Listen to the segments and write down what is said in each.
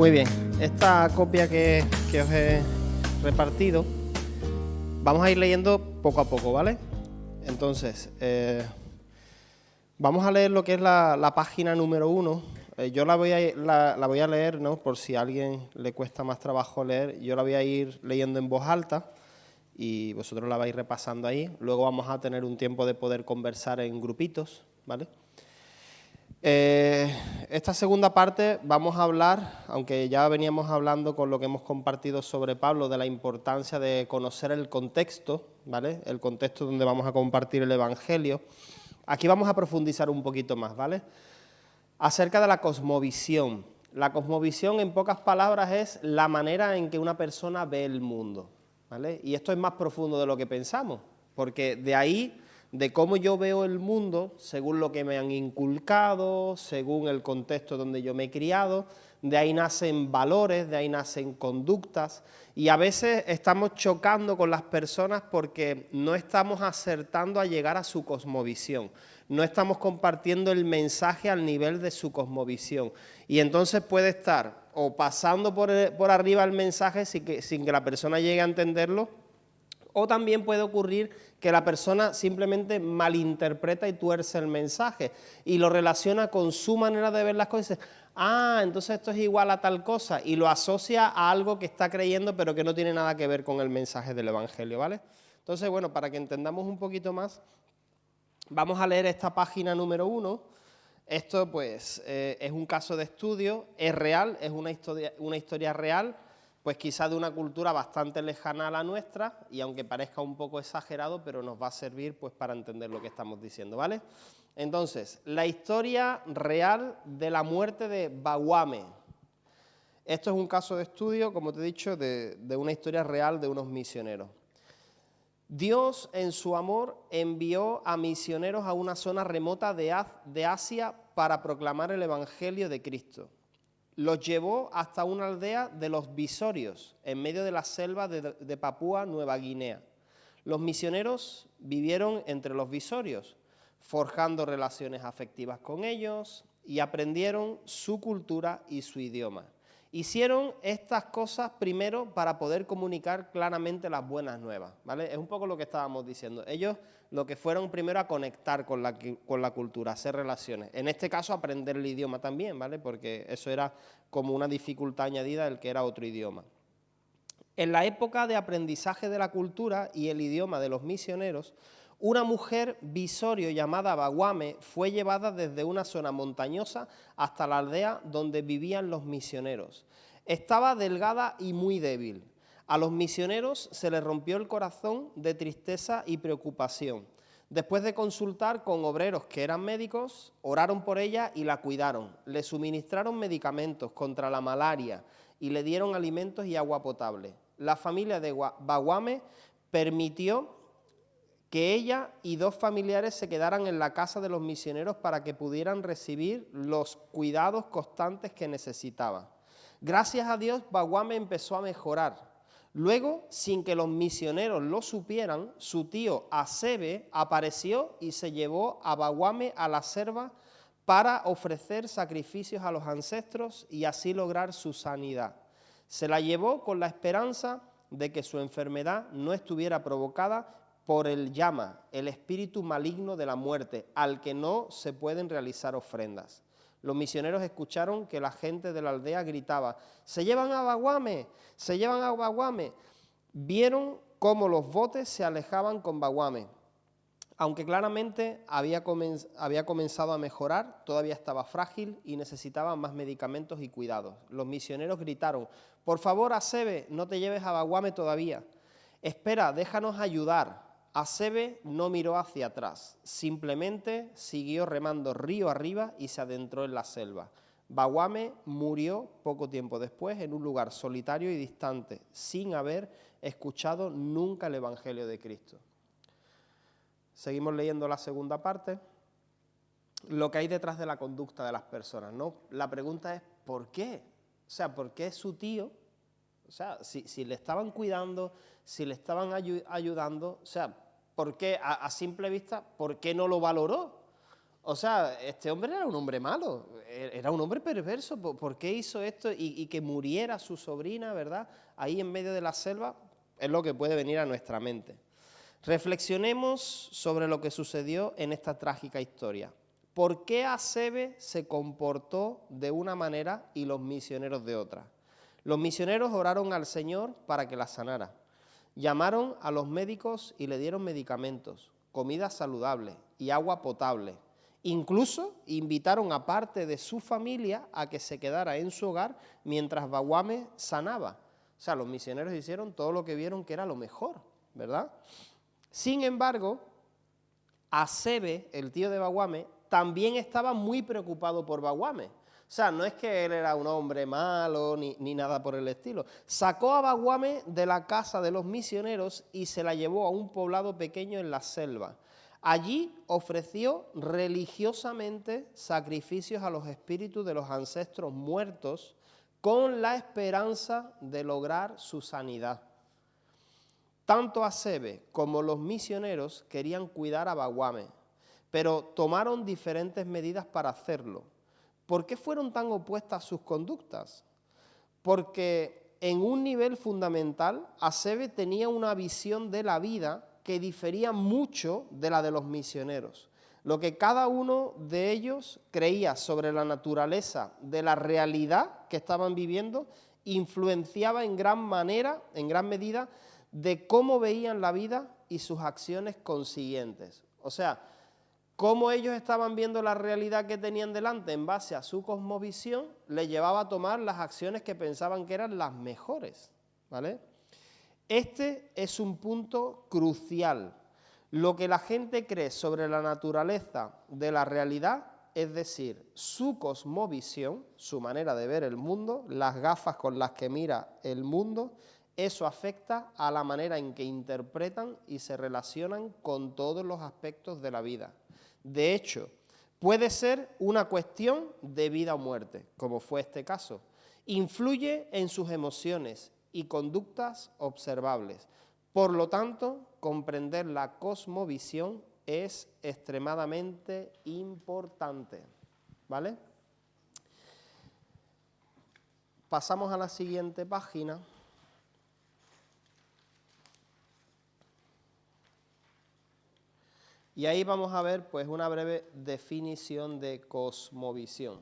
Muy bien, esta copia que os he repartido, vamos a ir leyendo poco a poco, ¿vale? Entonces, vamos a leer lo que es la página número 1. Yo la voy a leer, ¿no? Por si a alguien le cuesta más trabajo leer, yo la voy a ir leyendo en voz alta y vosotros la vais repasando ahí. Luego vamos a tener un tiempo de poder conversar en grupitos, ¿vale? Esta segunda parte vamos a hablar, aunque ya veníamos hablando con lo que hemos compartido sobre Pablo, de la importancia de conocer el contexto, ¿vale? El contexto donde vamos a compartir el Evangelio. Aquí vamos a profundizar un poquito más, ¿vale? Acerca de la cosmovisión. La cosmovisión, en pocas palabras, es la manera en que una persona ve el mundo, ¿vale? Y esto es más profundo de lo que pensamos, porque de ahí, de cómo yo veo el mundo, según lo que me han inculcado, según el contexto donde yo me he criado, de ahí nacen valores, de ahí nacen conductas, y a veces estamos chocando con las personas porque no estamos acertando a llegar a su cosmovisión, no estamos compartiendo el mensaje al nivel de su cosmovisión, y entonces puede estar o pasando por arriba el mensaje sin que la persona llegue a entenderlo, o también puede ocurrir que la persona simplemente malinterpreta y tuerce el mensaje y lo relaciona con su manera de ver las cosas. Ah, entonces esto es igual a tal cosa, y lo asocia a algo que está creyendo pero que no tiene nada que ver con el mensaje del Evangelio, ¿vale? Entonces, bueno, para que entendamos un poquito más, vamos a leer esta página número 1. Esto, pues, es un caso de estudio, es real, es una historia real, pues quizá de una cultura bastante lejana a la nuestra, y aunque parezca un poco exagerado, pero nos va a servir pues para entender lo que estamos diciendo, ¿vale? Entonces, la historia real de la muerte de Bawame. Esto es un caso de estudio, como te he dicho, de una historia real de unos misioneros. Dios, en su amor, envió a misioneros a una zona remota de Asia para proclamar el Evangelio de Cristo. Los llevó hasta una aldea de los Visorios, en medio de la selva de Papúa Nueva Guinea. Los misioneros vivieron entre los Visorios, forjando relaciones afectivas con ellos, y aprendieron su cultura y su idioma. Hicieron estas cosas primero para poder comunicar claramente las buenas nuevas, ¿vale? Es un poco lo que estábamos diciendo. Ellos lo que fueron primero a conectar con la cultura, a hacer relaciones. En este caso, aprender el idioma también, ¿vale? Porque eso era como una dificultad añadida el que era otro idioma. En la época de aprendizaje de la cultura y el idioma de los misioneros, una mujer visorio llamada Bawame fue llevada desde una zona montañosa hasta la aldea donde vivían los misioneros. Estaba delgada y muy débil. A los misioneros se les rompió el corazón de tristeza y preocupación. Después de consultar con obreros que eran médicos, oraron por ella y la cuidaron. Le suministraron medicamentos contra la malaria y le dieron alimentos y agua potable. La familia de Bawame permitió que ella y 2 familiares se quedaran en la casa de los misioneros para que pudieran recibir los cuidados constantes que necesitaban. Gracias a Dios, Bawame empezó a mejorar. Luego, sin que los misioneros lo supieran, su tío Asebe apareció y se llevó a Bawame a la selva para ofrecer sacrificios a los ancestros y así lograr su sanidad. Se la llevó con la esperanza de que su enfermedad no estuviera provocada por el llama, el espíritu maligno de la muerte, al que no se pueden realizar ofrendas. Los misioneros escucharon que la gente de la aldea gritaba: ¡se llevan a Bawame! ¡Se llevan a Bawame! Vieron cómo los botes se alejaban con Bawame. Aunque claramente había comenzado a mejorar, todavía estaba frágil y necesitaba más medicamentos y cuidados. Los misioneros gritaron: por favor, Asebe, no te lleves a Bawame todavía. Espera, déjanos ayudar. Asebe no miró hacia atrás, simplemente siguió remando río arriba y se adentró en la selva. Bawame murió poco tiempo después en un lugar solitario y distante, sin haber escuchado nunca el Evangelio de Cristo. Seguimos leyendo la segunda parte, lo que hay detrás de la conducta de las personas, ¿no? La pregunta es, ¿por qué? O sea, ¿por qué su tío? O sea, si le estaban cuidando, si le estaban ayudando, o sea, ¿por qué a simple vista, por qué no lo valoró? O sea, este hombre era un hombre malo, era un hombre perverso. ¿Por qué hizo esto? Y que muriera su sobrina, ¿verdad? Ahí en medio de la selva, es lo que puede venir a nuestra mente. Reflexionemos sobre lo que sucedió en esta trágica historia. ¿Por qué Hasebe se comportó de una manera y los misioneros de otra? Los misioneros oraron al Señor para que la sanara. Llamaron a los médicos y le dieron medicamentos, comida saludable y agua potable. Incluso invitaron a parte de su familia a que se quedara en su hogar mientras Bawame sanaba. O sea, los misioneros hicieron todo lo que vieron que era lo mejor, ¿verdad? Sin embargo, Hasebe, el tío de Bawame, también estaba muy preocupado por Bawame. O sea, no es que él era un hombre malo ni nada por el estilo. Sacó a Bawame de la casa de los misioneros y se la llevó a un poblado pequeño en la selva. Allí ofreció religiosamente sacrificios a los espíritus de los ancestros muertos con la esperanza de lograr su sanidad. Tanto Hasebe como los misioneros querían cuidar a Bawame, pero tomaron diferentes medidas para hacerlo. ¿Por qué fueron tan opuestas sus conductas? Porque en un nivel fundamental, Hasebe tenía una visión de la vida que difería mucho de la de los misioneros. Lo que cada uno de ellos creía sobre la naturaleza de la realidad que estaban viviendo influenciaba en gran medida, de cómo veían la vida y sus acciones consiguientes. O sea, cómo ellos estaban viendo la realidad que tenían delante en base a su cosmovisión, les llevaba a tomar las acciones que pensaban que eran las mejores, ¿vale? Este es un punto crucial. Lo que la gente cree sobre la naturaleza de la realidad, es decir, su cosmovisión, su manera de ver el mundo, las gafas con las que mira el mundo, eso afecta a la manera en que interpretan y se relacionan con todos los aspectos de la vida. De hecho, puede ser una cuestión de vida o muerte, como fue este caso. Influye en sus emociones y conductas observables. Por lo tanto, comprender la cosmovisión es extremadamente importante, ¿vale? Pasamos a la siguiente página. Y ahí vamos a ver pues una breve definición de cosmovisión.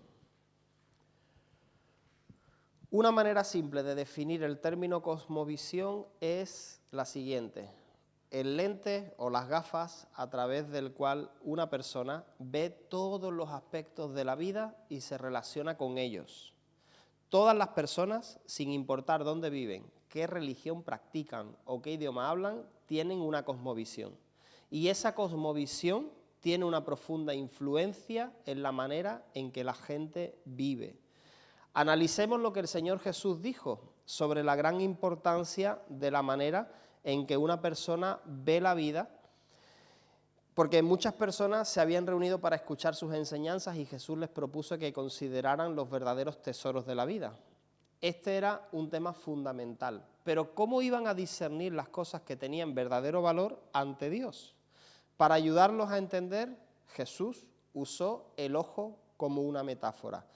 Una manera simple de definir el término cosmovisión es la siguiente: el lente o las gafas a través del cual una persona ve todos los aspectos de la vida y se relaciona con ellos. Todas las personas, sin importar dónde viven, qué religión practican o qué idioma hablan, tienen una cosmovisión. Y esa cosmovisión tiene una profunda influencia en la manera en que la gente vive. Analicemos lo que el Señor Jesús dijo sobre la gran importancia de la manera en que una persona ve la vida, porque muchas personas se habían reunido para escuchar sus enseñanzas y Jesús les propuso que consideraran los verdaderos tesoros de la vida. Este era un tema fundamental, pero ¿cómo iban a discernir las cosas que tenían verdadero valor ante Dios? Para ayudarlos a entender, Jesús usó el ojo como una metáfora.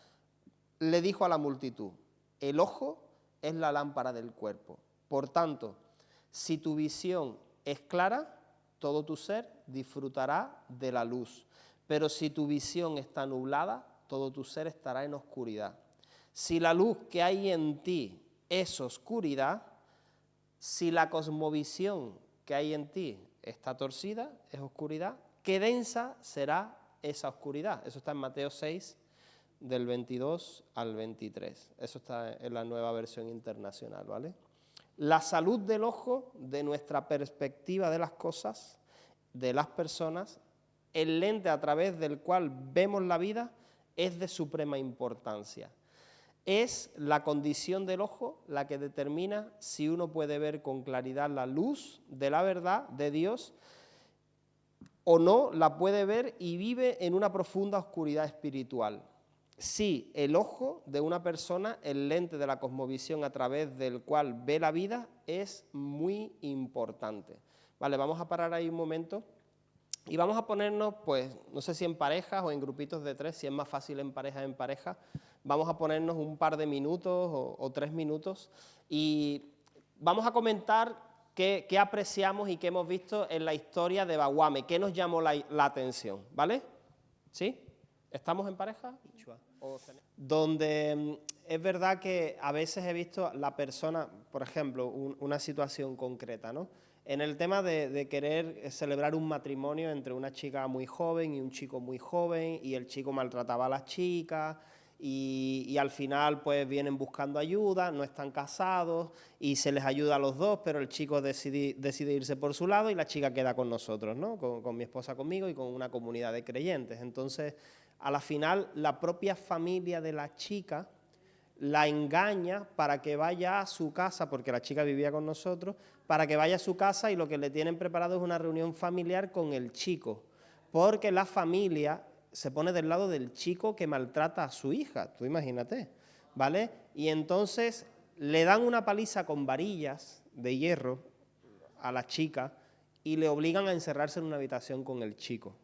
Le dijo a la multitud: el ojo es la lámpara del cuerpo. Por tanto, si tu visión es clara, todo tu ser disfrutará de la luz. Pero si tu visión está nublada, todo tu ser estará en oscuridad. Si la luz que hay en ti es oscuridad, si la cosmovisión que hay en ti está torcida, es oscuridad, qué densa será esa oscuridad. Eso está en Mateo 6, del 22 al 23. Eso está en la Nueva Versión Internacional, ¿vale? La salud del ojo, de nuestra perspectiva de las cosas, de las personas, el lente a través del cual vemos la vida, es de suprema importancia. Es la condición del ojo la que determina si uno puede ver con claridad la luz de la verdad de Dios o no la puede ver y vive en una profunda oscuridad espiritual. Si el ojo de una persona, el lente de la cosmovisión a través del cual ve la vida, es muy importante. Vale, vamos a parar ahí un momento Y vamos a ponernos, pues, no sé si en parejas o en grupitos de 3, si es más fácil en pareja, vamos a ponernos un par de minutos o 3 minutos y vamos a comentar qué apreciamos y qué hemos visto en la historia de Bawame, qué nos llamó la atención, ¿vale? ¿Sí? ¿Estamos en pareja? Donde es verdad que a veces he visto la persona, por ejemplo, una situación concreta, ¿no? En el tema de querer celebrar un matrimonio entre una chica muy joven y un chico muy joven, y el chico maltrataba a las chicas, y al final pues vienen buscando ayuda, no están casados, y se les ayuda a los dos, pero el chico decide irse por su lado y la chica queda con nosotros, ¿no? Con mi esposa, conmigo y con una comunidad de creyentes. Entonces, a la final, la propia familia de la chica la engaña para que vaya a su casa, porque la chica vivía con nosotros, para que vaya a su casa y lo que le tienen preparado es una reunión familiar con el chico, porque la familia se pone del lado del chico que maltrata a su hija, tú imagínate, ¿vale? Y entonces le dan una paliza con varillas de hierro a la chica y le obligan a encerrarse en una habitación con el chico,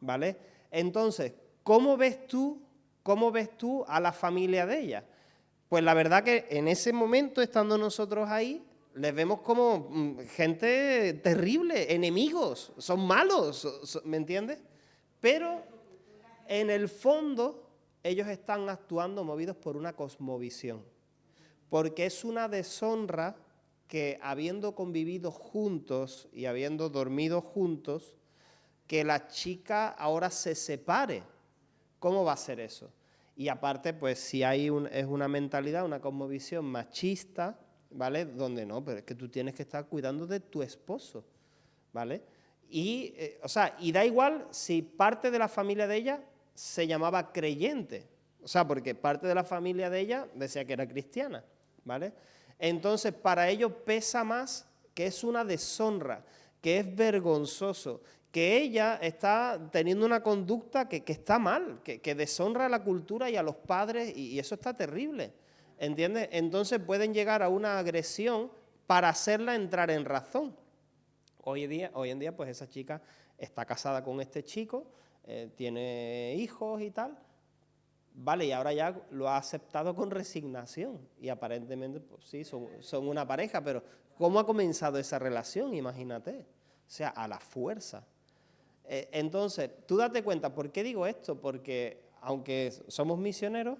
¿vale? Entonces, ¿cómo ves tú a la familia de ella? Pues la verdad que en ese momento, estando nosotros ahí, les vemos como gente terrible, enemigos, son malos, ¿me entiendes? Pero en el fondo ellos están actuando movidos por una cosmovisión, porque es una deshonra que habiendo convivido juntos y habiendo dormido juntos, que la chica ahora se separe. ¿Cómo va a ser eso? Y aparte, pues si hay es una mentalidad, una cosmovisión machista, ¿vale? Donde no, pero es que tú tienes que estar cuidando de tu esposo, ¿vale? Y, y da igual si parte de la familia de ella se llamaba creyente, o sea, porque parte de la familia de ella decía que era cristiana, ¿vale? Entonces, para ellos pesa más que es una deshonra, que es vergonzoso, que ella está teniendo una conducta que está mal, que deshonra a la cultura y a los padres, y eso está terrible, ¿entiendes? Entonces pueden llegar a una agresión para hacerla entrar en razón. Hoy en día, pues esa chica está casada con este chico, tiene hijos y tal, vale, y ahora ya lo ha aceptado con resignación, y aparentemente, pues sí, son una pareja, pero ¿cómo ha comenzado esa relación? Imagínate, o sea, a la fuerza. Entonces, tú date cuenta, ¿por qué digo esto? Porque aunque somos misioneros,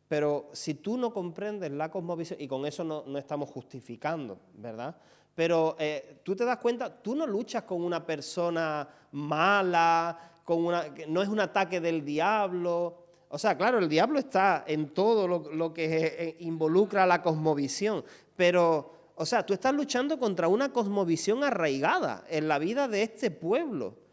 pero si tú no comprendes la cosmovisión, y con eso no estamos justificando, ¿verdad? Pero tú te das cuenta, tú no luchas con una persona mala, no es un ataque del diablo. O sea, claro, el diablo está en todo lo que involucra la cosmovisión, pero, o sea, tú estás luchando contra una cosmovisión arraigada en la vida de este pueblo.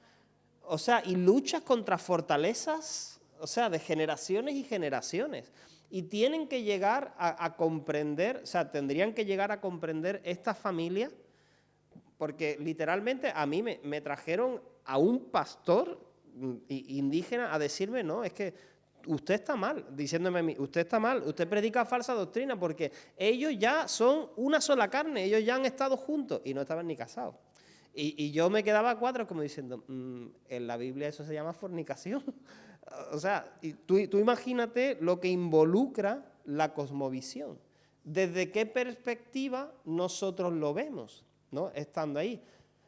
O sea, y luchas contra fortalezas, o sea, de generaciones y generaciones. Y tienen que llegar a comprender, o sea, tendrían que llegar a comprender esta familia, porque literalmente a mí me trajeron a un pastor indígena a decirme, no, es que usted está mal, diciéndome a mí, usted está mal, usted predica falsa doctrina, porque ellos ya son una sola carne, ellos ya han estado juntos y no estaban ni casados. Y yo me quedaba a cuadros como diciendo, en la Biblia eso se llama fornicación. O sea, y tú imagínate lo que involucra la cosmovisión. ¿Desde qué perspectiva nosotros lo vemos, ¿no? Estando ahí.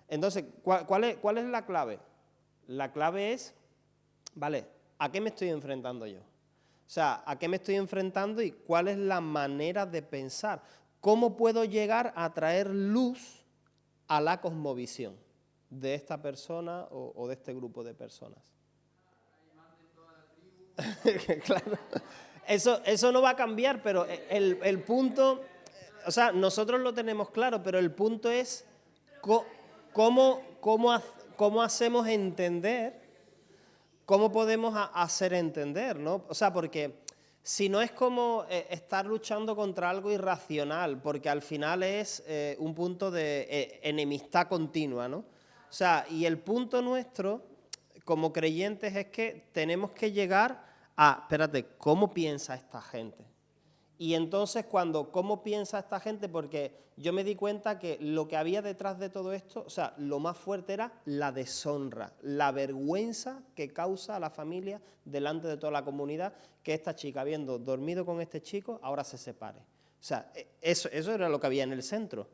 Entonces, ¿cuál es la clave? La clave es, vale, ¿a qué me estoy enfrentando yo? O sea, ¿a qué me estoy enfrentando y cuál es la manera de pensar? ¿Cómo puedo llegar a traer luz a la cosmovisión de esta persona o de este grupo de personas? Claro. Eso no va a cambiar, pero el punto, o sea, nosotros lo tenemos claro, pero el punto es cómo hacemos entender, cómo podemos hacer entender, ¿no? O sea, porque si no es como estar luchando contra algo irracional, porque al final es un punto de enemistad continua, ¿no? O sea, y el punto nuestro como creyentes es que tenemos que llegar a, espérate, ¿cómo piensa esta gente? Y entonces, ¿cómo piensa esta gente? Porque yo me di cuenta que lo que había detrás de todo esto, o sea, lo más fuerte era la deshonra, la vergüenza que causa a la familia delante de toda la comunidad, que esta chica, habiendo dormido con este chico, ahora se separe. O sea, eso era lo que había en el centro.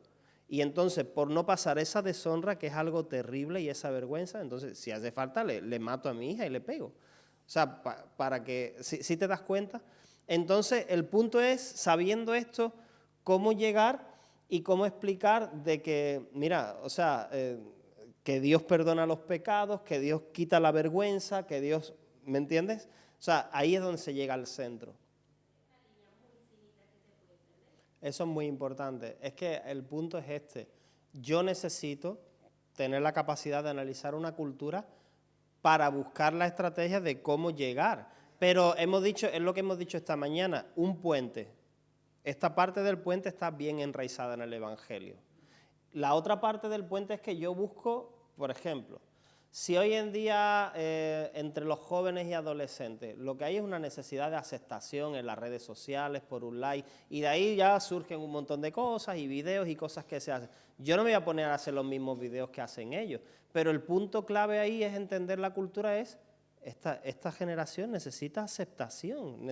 Y entonces, por no pasar esa deshonra, que es algo terrible, y esa vergüenza, entonces, si hace falta, le mato a mi hija y le pego. O sea, para que, si te das cuenta. Entonces, el punto es, sabiendo esto, cómo llegar y cómo explicar de que, mira, o sea, que Dios perdona los pecados, que Dios quita la vergüenza, que Dios, ¿me entiendes? O sea, ahí es donde se llega al centro. Eso es muy importante. Es que el punto es este. Yo necesito tener la capacidad de analizar una cultura para buscar la estrategia de cómo llegar. Pero hemos dicho, es lo que hemos dicho esta mañana, un puente. Esta parte del puente está bien enraizada en el Evangelio. La otra parte del puente es que yo busco, por ejemplo, si hoy en día entre los jóvenes y adolescentes lo que hay es una necesidad de aceptación en las redes sociales, por un like, y de ahí ya surgen un montón de cosas y videos y cosas que se hacen. Yo no me voy a poner a hacer los mismos videos que hacen ellos, pero el punto clave ahí es entender la cultura, es esta generación necesita aceptación,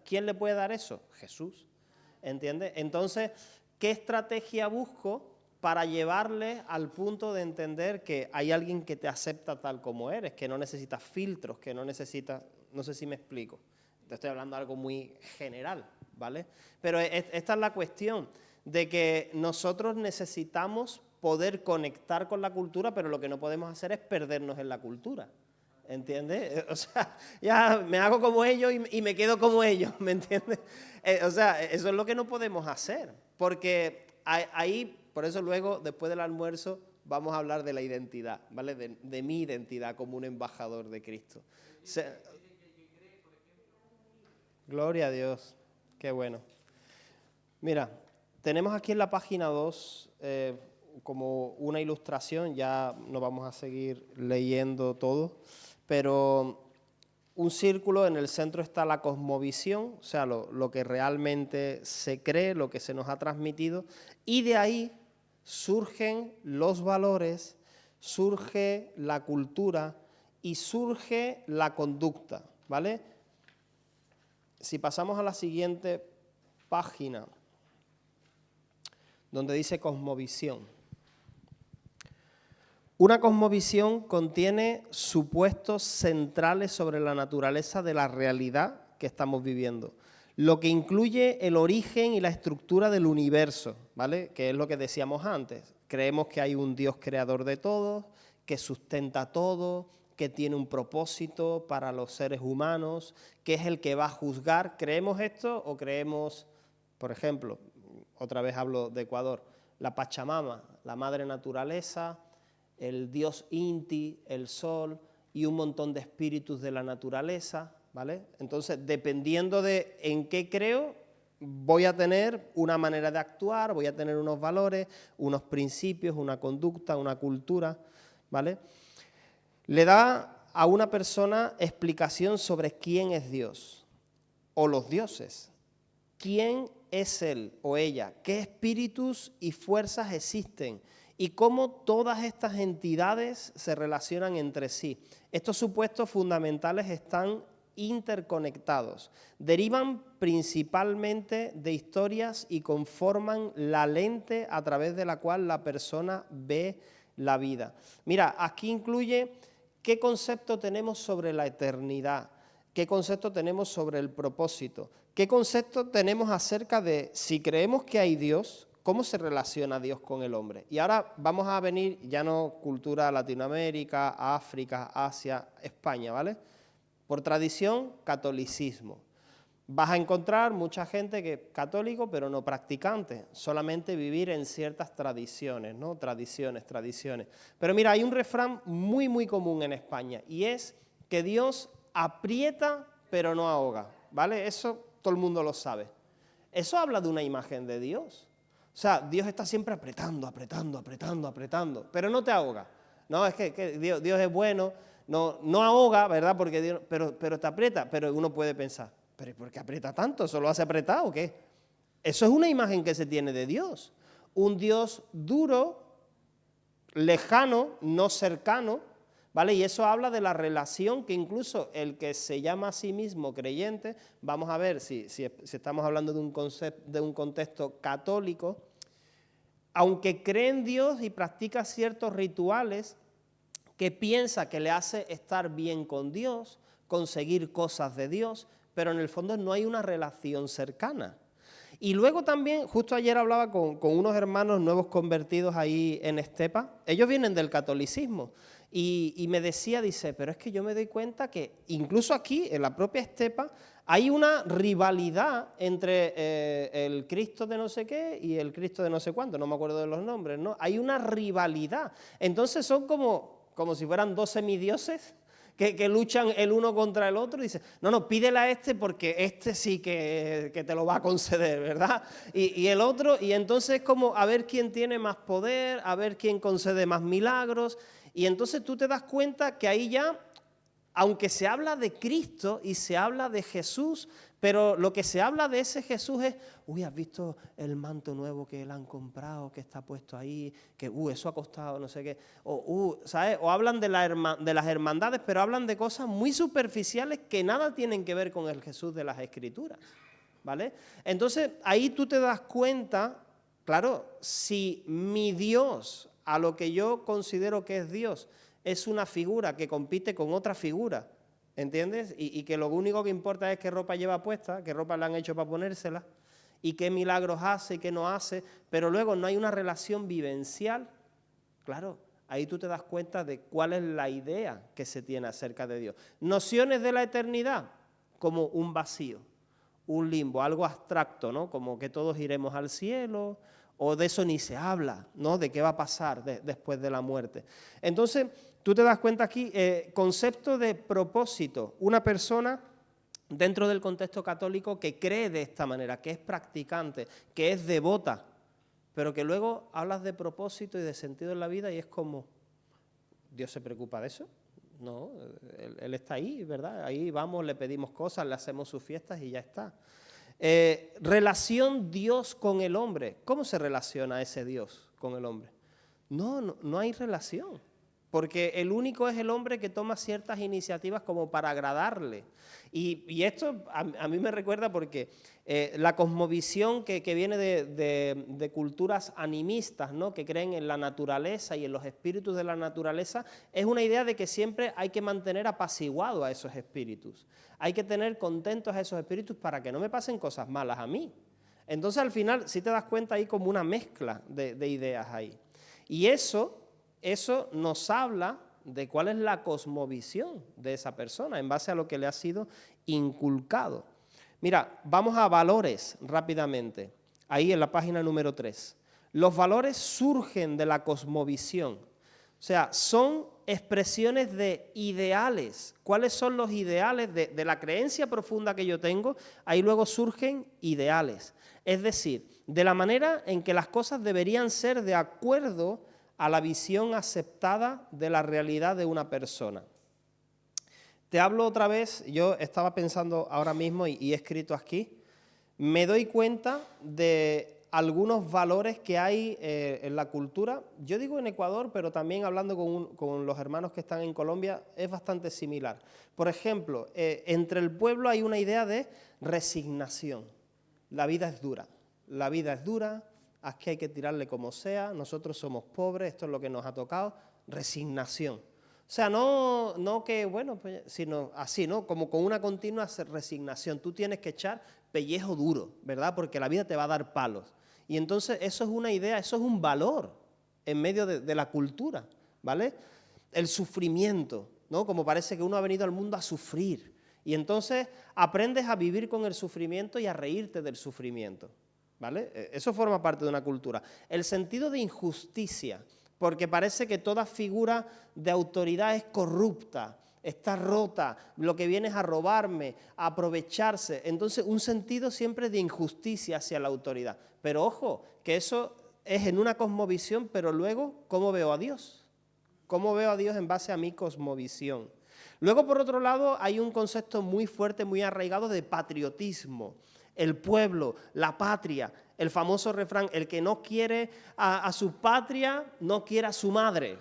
¿quién le puede dar eso? Jesús, ¿entiendes? Entonces, ¿qué estrategia busco para llevarle al punto de entender que hay alguien que te acepta tal como eres, que no necesitas filtros, que no necesitas, no sé si me explico, te estoy hablando de algo muy general, ¿vale? Pero esta es la cuestión, de que nosotros necesitamos poder conectar con la cultura, pero lo que no podemos hacer es perdernos en la cultura, ¿entiendes? O sea, ya me hago como ellos y me quedo como ellos, ¿me entiendes? O sea, eso es lo que no podemos hacer, porque ahí, por eso luego, después del almuerzo, vamos a hablar de la identidad, ¿vale? De mi identidad como un embajador de Cristo. Gloria a Dios, qué bueno. Mira, tenemos aquí en la página 2 como una ilustración, ya no vamos a seguir leyendo todo, pero un círculo, en el centro está la cosmovisión, o sea, lo que realmente se cree, lo que se nos ha transmitido, y de ahí surgen los valores, surge la cultura y surge la conducta, ¿vale? Si pasamos a la siguiente página, donde dice cosmovisión. Una cosmovisión contiene supuestos centrales sobre la naturaleza de la realidad que estamos viviendo, lo que incluye el origen y la estructura del universo, ¿vale? Que es lo que decíamos antes. Creemos que hay un Dios creador de todo, que sustenta todo, que tiene un propósito para los seres humanos, que es el que va a juzgar. ¿Creemos esto o creemos, por ejemplo, otra vez hablo de Ecuador, la Pachamama, la madre naturaleza, el dios Inti, el sol y un montón de espíritus de la naturaleza, ¿vale? Entonces, dependiendo de en qué creo, voy a tener una manera de actuar, voy a tener unos valores, unos principios, una conducta, una cultura, ¿vale? Le da a una persona explicación sobre quién es Dios o los dioses, quién es él o ella, qué espíritus y fuerzas existen y cómo todas estas entidades se relacionan entre sí. Estos supuestos fundamentales están interconectados, derivan principalmente de historias y conforman la lente a través de la cual la persona ve la vida. Mira, aquí incluye qué concepto tenemos sobre la eternidad, qué concepto tenemos sobre el propósito, qué concepto tenemos acerca de si creemos que hay Dios, cómo se relaciona Dios con el hombre. Y ahora vamos a venir, ya no cultura Latinoamérica, África, Asia, España, ¿vale? Por tradición, catolicismo. Vas a encontrar mucha gente que es católico, pero no practicante, solamente vivir en ciertas tradiciones, ¿no? Tradiciones. Pero mira, hay un refrán muy, muy común en España, y es que Dios aprieta, pero no ahoga, ¿vale? Eso todo el mundo lo sabe. Eso habla de una imagen de Dios. O sea, Dios está siempre apretando, pero no te ahoga. No, es que Dios es bueno, no ahoga, ¿verdad? Porque Dios, pero te aprieta, pero uno puede pensar, ¿pero por qué aprieta tanto? ¿Solo hace apretar o qué? Eso es una imagen que se tiene de Dios. Un Dios duro, lejano, no cercano, ¿vale? Y eso habla de la relación que incluso el que se llama a sí mismo creyente, vamos a ver si estamos hablando de un contexto católico, aunque cree en Dios y practica ciertos rituales que piensa que le hace estar bien con Dios, conseguir cosas de Dios, pero en el fondo no hay una relación cercana. Y luego también, justo ayer hablaba con unos hermanos nuevos convertidos ahí en Estepa, ellos vienen del catolicismo, y me decía, dice, pero es que yo me doy cuenta que incluso aquí, en la propia Estepa, hay una rivalidad entre el Cristo de no sé qué y el Cristo de no sé cuánto, no me acuerdo de los nombres, ¿no? Hay una rivalidad. Entonces son como si fueran dos semidioses que luchan el uno contra el otro y dice, no, pídele a este porque este sí que te lo va a conceder, ¿verdad? Y el otro, y entonces es como a ver quién tiene más poder, a ver quién concede más milagros, y entonces tú te das cuenta que ahí ya, aunque se habla de Cristo y se habla de Jesús, pero lo que se habla de ese Jesús es, ¿has visto el manto nuevo que le han comprado, que está puesto ahí? Que, eso ha costado no sé qué. ¿Sabes? O hablan de las hermandades, pero hablan de cosas muy superficiales que nada tienen que ver con el Jesús de las Escrituras, ¿vale? Entonces, ahí tú te das cuenta, claro, si mi Dios, a lo que yo considero que es Dios, es una figura que compite con otra figura, ¿entiendes? Y que lo único que importa es qué ropa lleva puesta, qué ropa le han hecho para ponérsela, y qué milagros hace y qué no hace, pero luego no hay una relación vivencial. Claro, ahí tú te das cuenta de cuál es la idea que se tiene acerca de Dios. Nociones de la eternidad, como un vacío, un limbo, algo abstracto, ¿no? Como que todos iremos al cielo, o de eso ni se habla, ¿no? De qué va a pasar después de la muerte. Entonces, tú te das cuenta aquí, concepto de propósito, una persona dentro del contexto católico que cree de esta manera, que es practicante, que es devota, pero que luego hablas de propósito y de sentido en la vida y es como, ¿Dios se preocupa de eso? No, él está ahí, ¿verdad? Ahí vamos, le pedimos cosas, le hacemos sus fiestas y ya está. Relación Dios con el hombre. ¿Cómo se relaciona ese Dios con el hombre? No hay relación, porque el único es el hombre que toma ciertas iniciativas como para agradarle. Y esto a mí me recuerda porque la cosmovisión que viene de culturas animistas, ¿no? Que creen en la naturaleza y en los espíritus de la naturaleza, es una idea de que siempre hay que mantener apaciguado a esos espíritus. Hay que tener contentos a esos espíritus para que no me pasen cosas malas a mí. Entonces al final sí te das cuenta ahí como una mezcla de ideas ahí. Y eso nos habla de cuál es la cosmovisión de esa persona en base a lo que le ha sido inculcado. Mira, vamos a valores rápidamente, ahí en la página número 3. Los valores surgen de la cosmovisión, o sea, son expresiones de ideales. ¿Cuáles son los ideales de la creencia profunda que yo tengo? Ahí luego surgen ideales, es decir, de la manera en que las cosas deberían ser de acuerdo a la visión aceptada de la realidad de una persona. Te hablo otra vez, yo estaba pensando ahora mismo y he escrito aquí, me doy cuenta de algunos valores que hay en la cultura, yo digo en Ecuador, pero también hablando con los hermanos que están en Colombia, es bastante similar. Por ejemplo, entre el pueblo hay una idea de resignación. La vida es dura, aquí hay que tirarle como sea, nosotros somos pobres, esto es lo que nos ha tocado, resignación. O sea, no que, bueno, pues, sino así, ¿no? Como con una continua resignación. Tú tienes que echar pellejo duro, ¿verdad? Porque la vida te va a dar palos. Y entonces eso es una idea, eso es un valor en medio de la cultura, ¿vale? El sufrimiento, ¿no? Como parece que uno ha venido al mundo a sufrir. Y entonces aprendes a vivir con el sufrimiento y a reírte del sufrimiento, ¿vale? Eso forma parte de una cultura. El sentido de injusticia, porque parece que toda figura de autoridad es corrupta, está rota, lo que viene es a robarme, a aprovecharse. Entonces, un sentido siempre de injusticia hacia la autoridad. Pero ojo, que eso es en una cosmovisión, pero luego, ¿cómo veo a Dios? ¿Cómo veo a Dios en base a mi cosmovisión? Luego, por otro lado, hay un concepto muy fuerte, muy arraigado de patriotismo. El pueblo, la patria, el famoso refrán, el que no quiere a su patria, no quiere a su madre.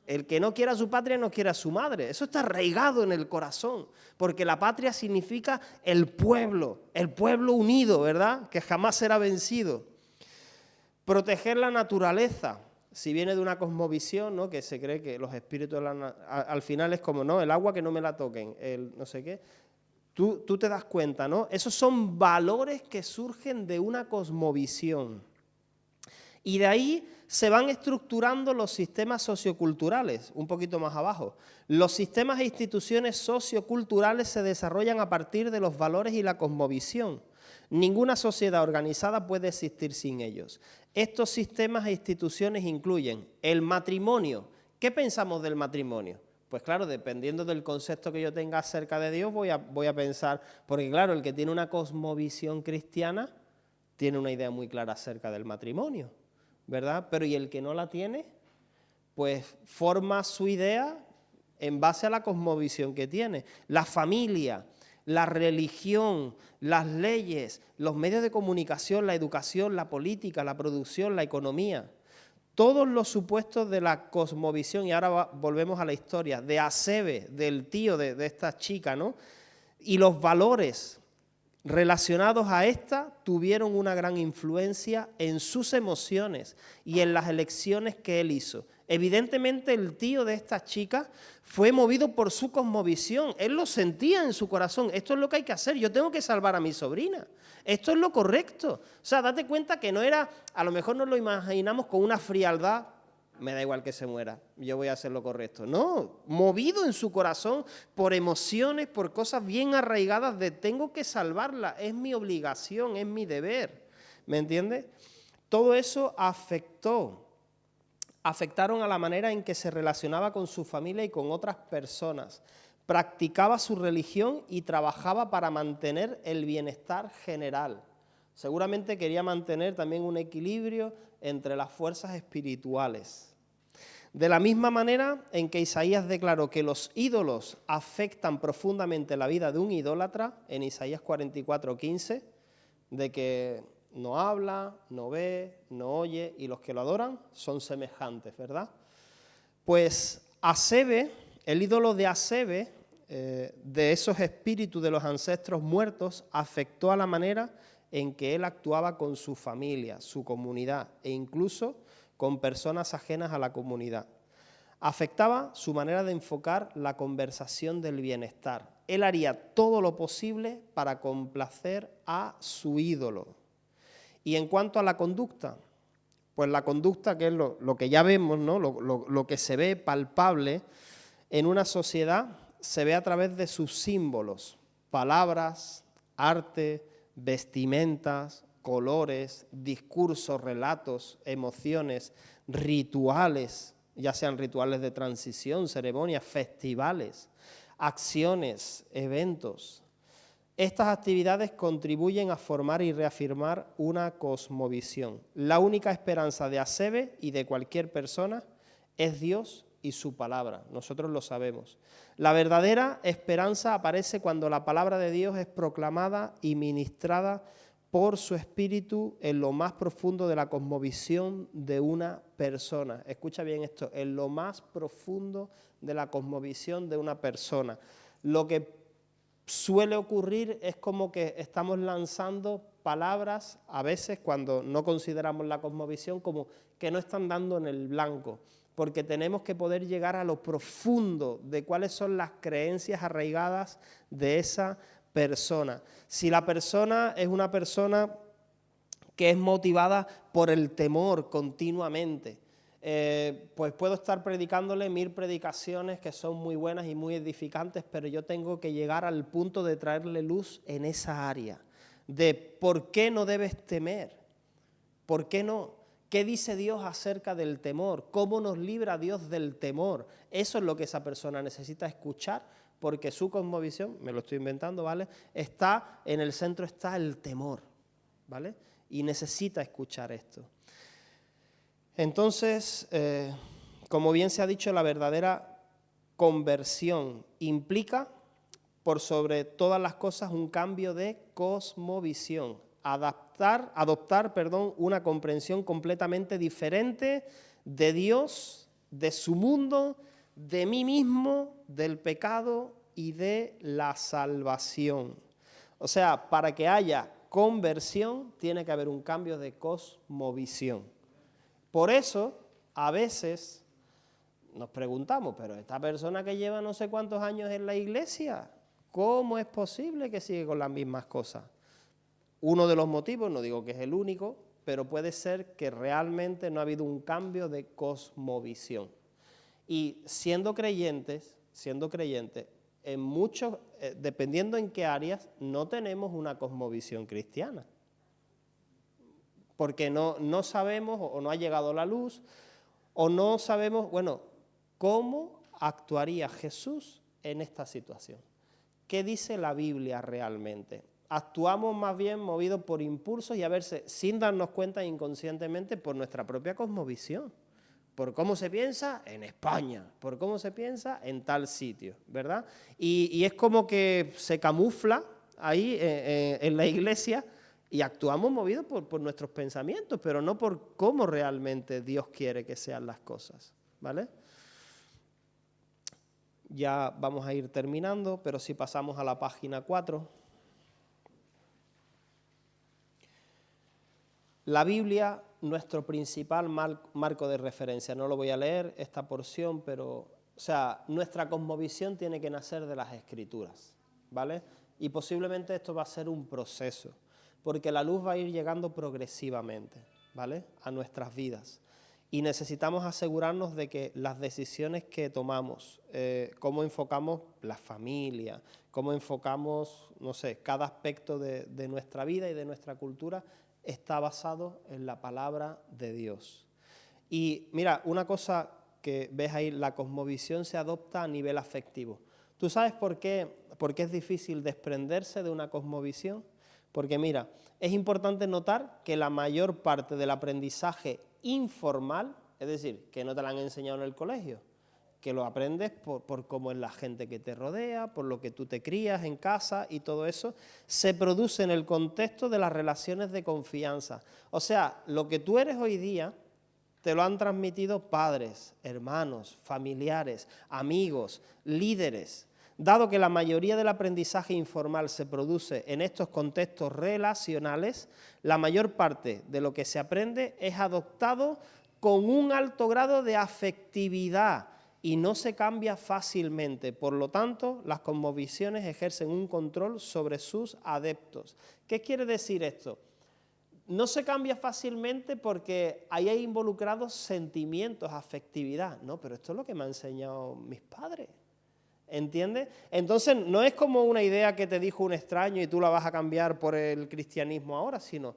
El que no quiere a su patria, no quiere a su madre. Eso está arraigado en el corazón, porque la patria significa el pueblo unido, ¿verdad? Que jamás será vencido. Proteger la naturaleza, si viene de una cosmovisión, ¿no? Que se cree que los espíritus al final es como, no, el agua que no me la toquen, el no sé qué. Tú te das cuenta, ¿no? Esos son valores que surgen de una cosmovisión. Y de ahí se van estructurando los sistemas socioculturales, un poquito más abajo. Los sistemas e instituciones socioculturales se desarrollan a partir de los valores y la cosmovisión. Ninguna sociedad organizada puede existir sin ellos. Estos sistemas e instituciones incluyen el matrimonio. ¿Qué pensamos del matrimonio? Pues claro, dependiendo del concepto que yo tenga acerca de Dios, voy a pensar, porque claro, el que tiene una cosmovisión cristiana tiene una idea muy clara acerca del matrimonio, ¿verdad? Pero ¿y el que no la tiene? Pues forma su idea en base a la cosmovisión que tiene. La familia, la religión, las leyes, los medios de comunicación, la educación, la política, la producción, la economía. Todos los supuestos de la cosmovisión, y ahora volvemos a la historia, de Asebe, del tío de esta chica, ¿no? Y los valores relacionados a esta tuvieron una gran influencia en sus emociones y en las elecciones que él hizo. Evidentemente el tío de esta chica fue movido por su cosmovisión, él lo sentía en su corazón, esto es lo que hay que hacer, yo tengo que salvar a mi sobrina, esto es lo correcto. O sea, date cuenta que no era, a lo mejor nos lo imaginamos con una frialdad, me da igual que se muera, yo voy a hacer lo correcto. No, movido en su corazón por emociones, por cosas bien arraigadas de tengo que salvarla, es mi obligación, es mi deber, ¿me entiendes? Todo eso afectaron a la manera en que se relacionaba con su familia y con otras personas, practicaba su religión y trabajaba para mantener el bienestar general. Seguramente quería mantener también un equilibrio entre las fuerzas espirituales. De la misma manera en que Isaías declaró que los ídolos afectan profundamente la vida de un idólatra, en Isaías 44:15, de que no habla, no ve, no oye, y los que lo adoran son semejantes, ¿verdad? Pues Asebe, el ídolo de Asebe, de esos espíritus de los ancestros muertos, afectó a la manera en que él actuaba con su familia, su comunidad e incluso con personas ajenas a la comunidad. Afectaba su manera de enfocar la conversación del bienestar. Él haría todo lo posible para complacer a su ídolo. Y en cuanto a la conducta, pues la conducta, que es lo que ya vemos, ¿no? Lo que se ve palpable en una sociedad, se ve a través de sus símbolos, palabras, arte, vestimentas, colores, discursos, relatos, emociones, rituales, ya sean rituales de transición, ceremonias, festivales, acciones, eventos. Estas actividades contribuyen a formar y reafirmar una cosmovisión. La única esperanza de Asebe y de cualquier persona es Dios y su palabra. Nosotros lo sabemos. La verdadera esperanza aparece cuando la palabra de Dios es proclamada y ministrada por su espíritu en lo más profundo de la cosmovisión de una persona. Escucha bien esto, en lo más profundo de la cosmovisión de una persona. Lo que suele ocurrir es como que estamos lanzando palabras, a veces cuando no consideramos la cosmovisión, como que no están dando en el blanco, porque tenemos que poder llegar a lo profundo de cuáles son las creencias arraigadas de esa persona. Si la persona es una persona que es motivada por el temor continuamente, pues puedo estar predicándole 1000 predicaciones que son muy buenas y muy edificantes, pero yo tengo que llegar al punto de traerle luz en esa área, de por qué no debes temer, por qué no, qué dice Dios acerca del temor, cómo nos libra Dios del temor. Eso es lo que esa persona necesita escuchar, porque su cosmovisión, me lo estoy inventando, ¿vale? Está en el centro, está el temor, ¿vale? Y necesita escuchar esto. Entonces, como bien se ha dicho, la verdadera conversión implica por sobre todas las cosas un cambio de cosmovisión, adoptar, una comprensión completamente diferente de Dios, de su mundo, de mí mismo, del pecado y de la salvación. O sea, para que haya conversión tiene que haber un cambio de cosmovisión. Por eso, a veces nos preguntamos, pero esta persona que lleva no sé cuántos años en la iglesia, ¿cómo es posible que sigue con las mismas cosas? Uno de los motivos, no digo que es el único, pero puede ser que realmente no ha habido un cambio de cosmovisión. Y siendo creyentes, en muchos, dependiendo en qué áreas, no tenemos una cosmovisión cristiana. Porque no sabemos o no ha llegado la luz, o no sabemos, cómo actuaría Jesús en esta situación. ¿Qué dice la Biblia realmente? Actuamos más bien movidos por impulsos y a veces sin darnos cuenta inconscientemente por nuestra propia cosmovisión, por cómo se piensa en España, por cómo se piensa en tal sitio, ¿verdad? Y es como que se camufla ahí en la iglesia y actuamos movidos por nuestros pensamientos, pero no por cómo realmente Dios quiere que sean las cosas, ¿vale? Ya vamos a ir terminando, pero si pasamos a la página 4. La Biblia, nuestro principal marco de referencia. No lo voy a leer esta porción, pero, nuestra cosmovisión tiene que nacer de las Escrituras, ¿vale? Y posiblemente esto va a ser un proceso, porque la luz va a ir llegando progresivamente, ¿vale?, a nuestras vidas. Y necesitamos asegurarnos de que las decisiones que tomamos, cómo enfocamos la familia, cómo enfocamos, cada aspecto de nuestra vida y de nuestra cultura, está basado en la palabra de Dios. Y mira, una cosa que ves ahí, la cosmovisión se adopta a nivel afectivo. ¿Tú sabes por qué es difícil desprenderse de una cosmovisión? Porque mira, es importante notar que la mayor parte del aprendizaje informal, es decir, que no te la han enseñado en el colegio, que lo aprendes por cómo es la gente que te rodea, por lo que tú te crías en casa y todo eso, se produce en el contexto de las relaciones de confianza. O sea, lo que tú eres hoy día te lo han transmitido padres, hermanos, familiares, amigos, líderes. Dado que la mayoría del aprendizaje informal se produce en estos contextos relacionales, la mayor parte de lo que se aprende es adoptado con un alto grado de afectividad y no se cambia fácilmente. Por lo tanto, las cosmovisiones ejercen un control sobre sus adeptos. ¿Qué quiere decir esto? No se cambia fácilmente porque ahí hay involucrados sentimientos, afectividad. No, pero esto es lo que me han enseñado mis padres. ¿Entiendes? Entonces, no es como una idea que te dijo un extraño y tú la vas a cambiar por el cristianismo ahora, sino,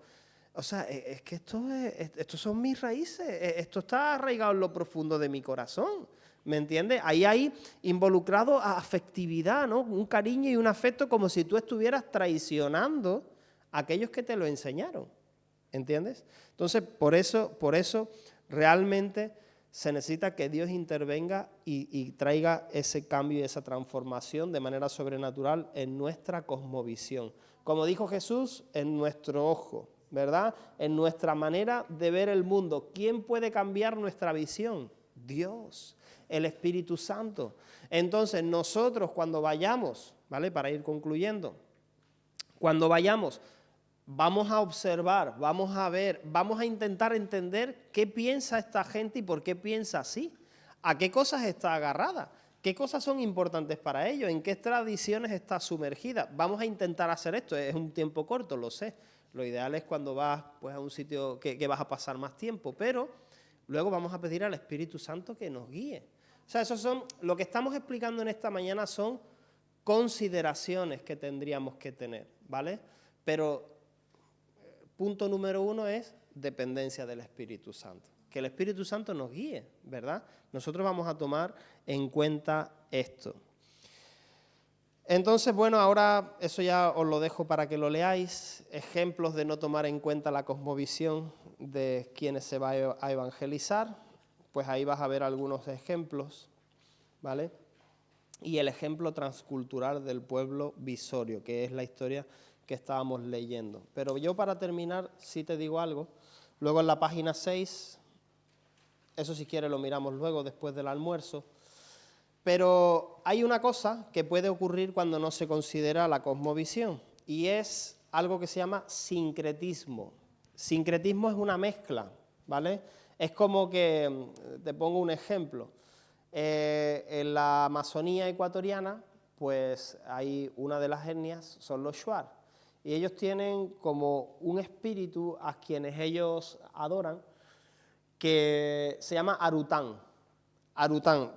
es que estos son mis raíces, esto está arraigado en lo profundo de mi corazón, ¿me entiendes? Ahí hay involucrado a afectividad, ¿no? Un cariño y un afecto como si tú estuvieras traicionando a aquellos que te lo enseñaron, ¿entiendes? Entonces, por eso realmente se necesita que Dios intervenga y traiga ese cambio y esa transformación de manera sobrenatural en nuestra cosmovisión. Como dijo Jesús, en nuestro ojo, ¿verdad? En nuestra manera de ver el mundo. ¿Quién puede cambiar nuestra visión? Dios, el Espíritu Santo. Entonces nosotros cuando vayamos, ¿vale?, para ir concluyendo, cuando vayamos, vamos a observar, vamos a ver, vamos a intentar entender qué piensa esta gente y por qué piensa así, a qué cosas está agarrada, qué cosas son importantes para ellos, en qué tradiciones está sumergida. Vamos a intentar hacer esto, es un tiempo corto, lo sé. Lo ideal es cuando vas pues, a un sitio que vas a pasar más tiempo, pero luego vamos a pedir al Espíritu Santo que nos guíe. O sea, lo que estamos explicando en esta mañana son consideraciones que tendríamos que tener, ¿vale? Pero punto número 1 es dependencia del Espíritu Santo. Que el Espíritu Santo nos guíe, ¿verdad? Nosotros vamos a tomar en cuenta esto. Entonces, ahora eso ya os lo dejo para que lo leáis. Ejemplos de no tomar en cuenta la cosmovisión de quienes se va a evangelizar. Pues ahí vas a ver algunos ejemplos, ¿vale? y el ejemplo transcultural del pueblo visorio, que es la historia que estábamos leyendo. Pero yo, para terminar, sí te digo algo. Luego en la página 6, eso si quieres lo miramos luego, después del almuerzo, pero hay una cosa que puede ocurrir cuando no se considera la cosmovisión, y es algo que se llama sincretismo. Sincretismo es una mezcla, ¿vale? Es como que, te pongo un ejemplo, en la Amazonía ecuatoriana, pues hay una de las etnias, son los Shuar, y ellos tienen como un espíritu a quienes ellos adoran, que se llama Arután. Arután.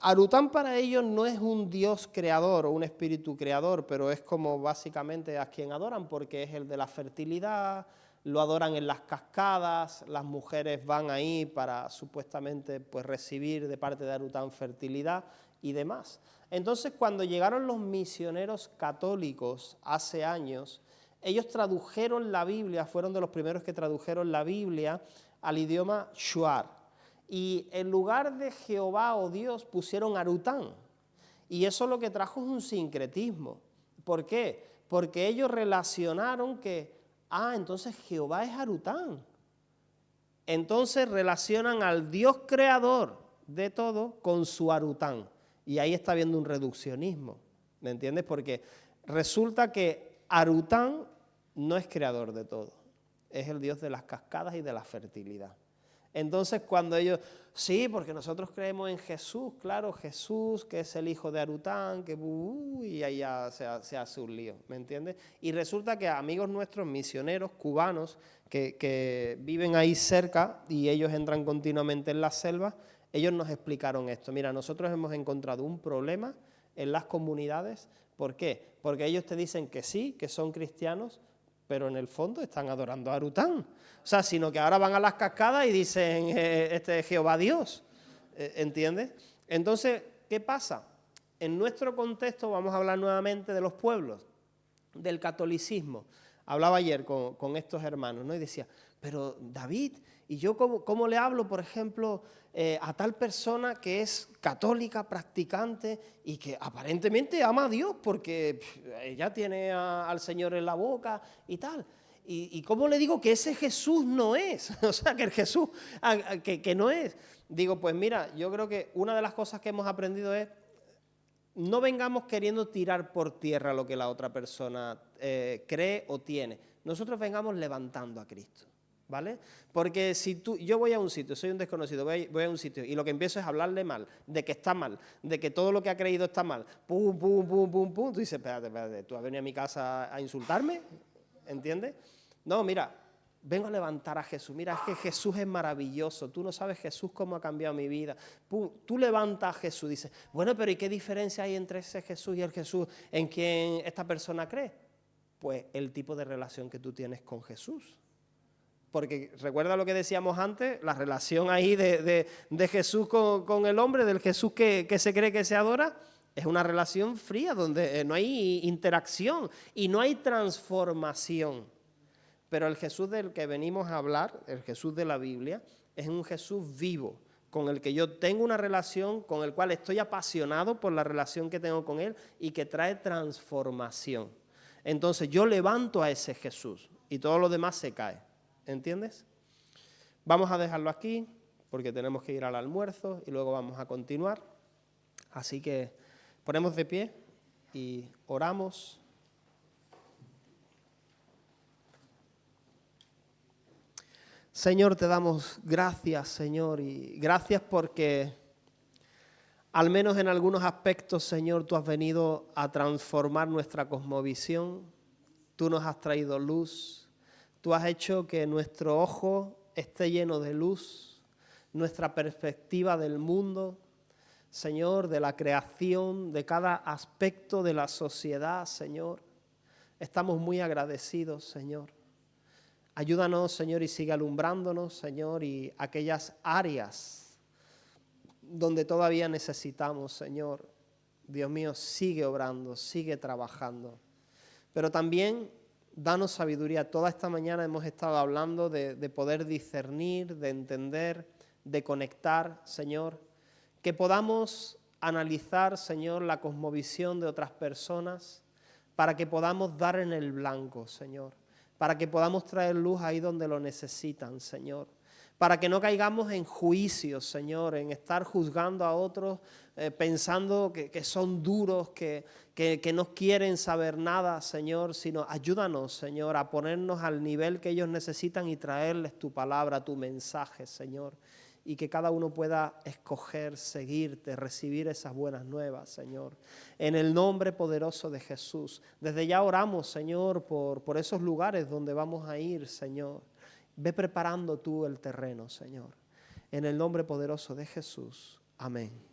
Arután para ellos no es un dios creador o un espíritu creador, pero es como básicamente a quien adoran, porque es el de la fertilidad, lo adoran en las cascadas, las mujeres van ahí para supuestamente pues recibir de parte de Arután fertilidad y demás. Entonces, cuando llegaron los misioneros católicos hace años, ellos tradujeron la Biblia, fueron de los primeros que tradujeron la Biblia al idioma Shuar. Y en lugar de Jehová o Dios pusieron Arután. Y eso lo que trajo es un sincretismo. ¿Por qué? Porque ellos relacionaron que, entonces Jehová es Arután. Entonces relacionan al Dios creador de todo con su Arután. Y ahí está habiendo un reduccionismo. ¿Me entiendes? Porque resulta que Arután no es creador de todo. Es el Dios de las cascadas y de la fertilidad. Entonces, cuando ellos, sí, porque nosotros creemos en Jesús, claro, Jesús, que es el hijo de Arután, que y ahí ya se hace un lío, ¿me entiendes? Y resulta que amigos nuestros, misioneros cubanos, que viven ahí cerca y ellos entran continuamente en la selva, ellos nos explicaron esto. Mira, nosotros hemos encontrado un problema en las comunidades. ¿Por qué? Porque ellos te dicen que sí, que son cristianos, pero en el fondo están adorando a Arután. O sea, sino que ahora van a las cascadas y dicen, este es Jehová Dios, ¿entiendes? Entonces, ¿qué pasa? En nuestro contexto vamos a hablar nuevamente de los pueblos, del catolicismo. Hablaba ayer con estos hermanos, ¿no? Y decía, pero David, ¿y yo cómo le hablo, por ejemplo, a tal persona que es católica, practicante y que aparentemente ama a Dios porque ella tiene al Señor en la boca y tal? ¿Y cómo le digo que ese Jesús no es? O sea, que el Jesús que no es. Digo, pues mira, yo creo que una de las cosas que hemos aprendido es no vengamos queriendo tirar por tierra lo que la otra persona cree o tiene. Nosotros vengamos levantando a Cristo, ¿vale? Porque si yo voy a un sitio, soy un desconocido, voy a un sitio y lo que empiezo es hablarle mal, de que está mal, de que todo lo que ha creído está mal, pum, pum, pum, pum, pum, tú dices, espérate, ¿tú has venido a mi casa a insultarme? ¿Entiendes? No, mira, vengo a levantar a Jesús. Mira, es que Jesús es maravilloso. Tú no sabes Jesús cómo ha cambiado mi vida. Tú levantas a Jesús. Dices, bueno, pero ¿y qué diferencia hay entre ese Jesús y el Jesús en quien esta persona cree? Pues el tipo de relación que tú tienes con Jesús. Porque recuerda lo que decíamos antes, la relación ahí de Jesús con el hombre, del Jesús que se cree que se adora, es una relación fría donde no hay interacción y no hay transformación. Pero el Jesús del que venimos a hablar, el Jesús de la Biblia, es un Jesús vivo, con el que yo tengo una relación, con el cual estoy apasionado por la relación que tengo con Él y que trae transformación. Entonces yo levanto a ese Jesús y todo lo demás se cae. ¿Entiendes? Vamos a dejarlo aquí porque tenemos que ir al almuerzo y luego vamos a continuar. Así que ponemos de pie y oramos. Señor, te damos gracias, Señor, y gracias porque al menos en algunos aspectos, Señor, tú has venido a transformar nuestra cosmovisión, tú nos has traído luz, tú has hecho que nuestro ojo esté lleno de luz, nuestra perspectiva del mundo, Señor, de la creación, de cada aspecto de la sociedad, Señor. Estamos muy agradecidos, Señor. Ayúdanos, Señor, y sigue alumbrándonos, Señor, y aquellas áreas donde todavía necesitamos, Señor. Dios mío, sigue obrando, sigue trabajando. Pero también danos sabiduría. Toda esta mañana hemos estado hablando de poder discernir, de entender, de conectar, Señor. Que podamos analizar, Señor, la cosmovisión de otras personas, para que podamos dar en el blanco, Señor, para que podamos traer luz ahí donde lo necesitan, Señor, para que no caigamos en juicios, Señor, en estar juzgando a otros, pensando que son duros, que no quieren saber nada, Señor, sino ayúdanos, Señor, a ponernos al nivel que ellos necesitan y traerles tu palabra, tu mensaje, Señor, y que cada uno pueda escoger, seguirte, recibir esas buenas nuevas, Señor. En el nombre poderoso de Jesús. Desde ya oramos, Señor, por esos lugares donde vamos a ir, Señor. Ve preparando tú el terreno, Señor. En el nombre poderoso de Jesús. Amén.